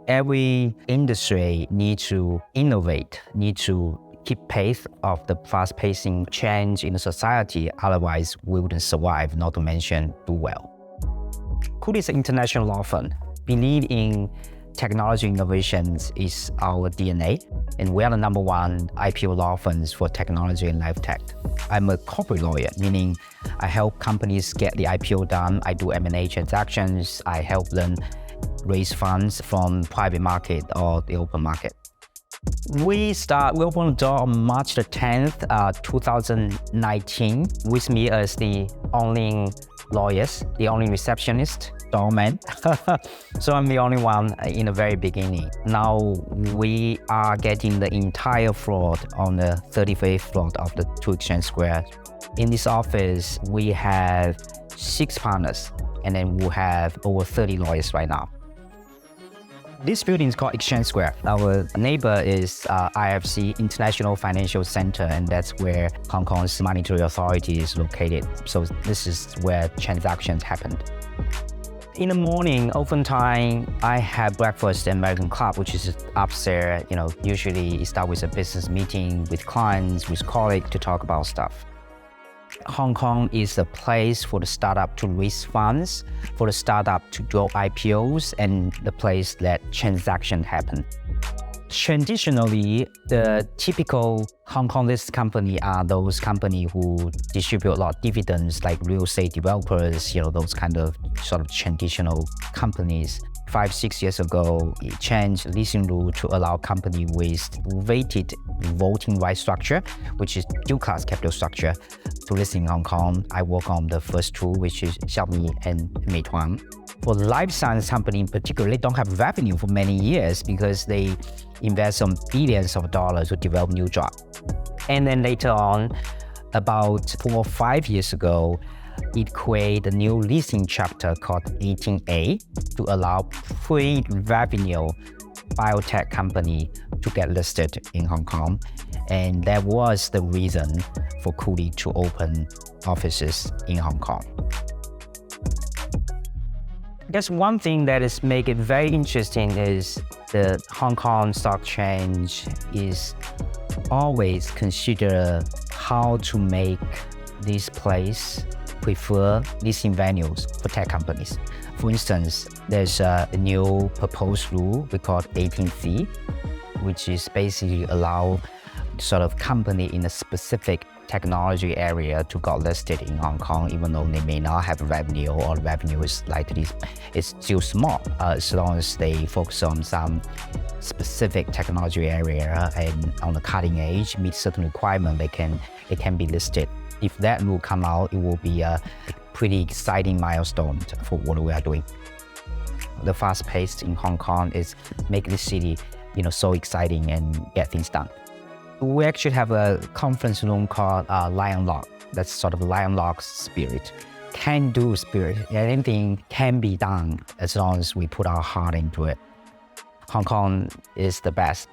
Every industry needs to innovate, needs to keep pace of the fast-pacing change in the society. Otherwise, we wouldn't survive, not to mention do well. Cooley is an international law firm. Believe in technology innovations is our DNA, and we are the #1 IPO law firms for technology and life tech. I'm a corporate lawyer, meaning I help companies get the IPO done. I do M&A transactions. I help them raise funds from private market or the open market. We opened the door on March the 10th, 2019, with me as the only lawyers, the only receptionist, doorman. So I'm the only one in the very beginning. Now we are getting the entire floor on the 35th floor of the 2 Exchange Square. In this office, we have 6 partners, and then we have over 30 lawyers right now. This building is called Exchange Square. Our neighbor is IFC, International Financial Center, and that's where Hong Kong's monetary authority is located. So this is where transactions happen. In the morning, oftentimes, I have breakfast at American Club, which is upstairs. Usually it starts with a business meeting with clients, with colleagues to talk about stuff. Hong Kong is a place for the startup to raise funds, for the startup to do IPOs, and the place that transactions happen. Traditionally, the typical Hong Kong-listed company are those companies who distribute a lot of dividends, like real estate developers, those kind of sort of traditional companies. 5-6 years ago, it changed leasing rule to allow company with weighted voting right structure, which is dual class capital structure, to list in Hong Kong. I work on the first 2, which is Xiao and Meituan. For life science company in particular, they don't have revenue for many years because they invest some billions of dollars to develop new drugs. And then later on, about 4 or 5 years ago, it created a new listing chapter called 18A to allow pre-revenue biotech company to get listed in Hong Kong. And that was the reason for Cooley to open offices in Hong Kong. I guess one thing that is make it very interesting is the Hong Kong Stock Exchange is always consider how to make this place prefer listing venues for tech companies. For instance, there's a new proposed rule we call 18C, which is basically allow sort of company in a specific technology area to get listed in Hong Kong, even though they may not have revenue or revenue is likely is still small, as long as they focus on some specific technology area and on the cutting edge, meet certain requirements, it can be listed. If that rule come out, it will be a pretty exciting milestone for what we are doing. The fast pace in Hong Kong is make the city, so exciting and get things done. We actually have a conference room called Lion Lock. That's sort of Lion Lock spirit. Can do spirit. Anything can be done as long as we put our heart into it. Hong Kong is the best.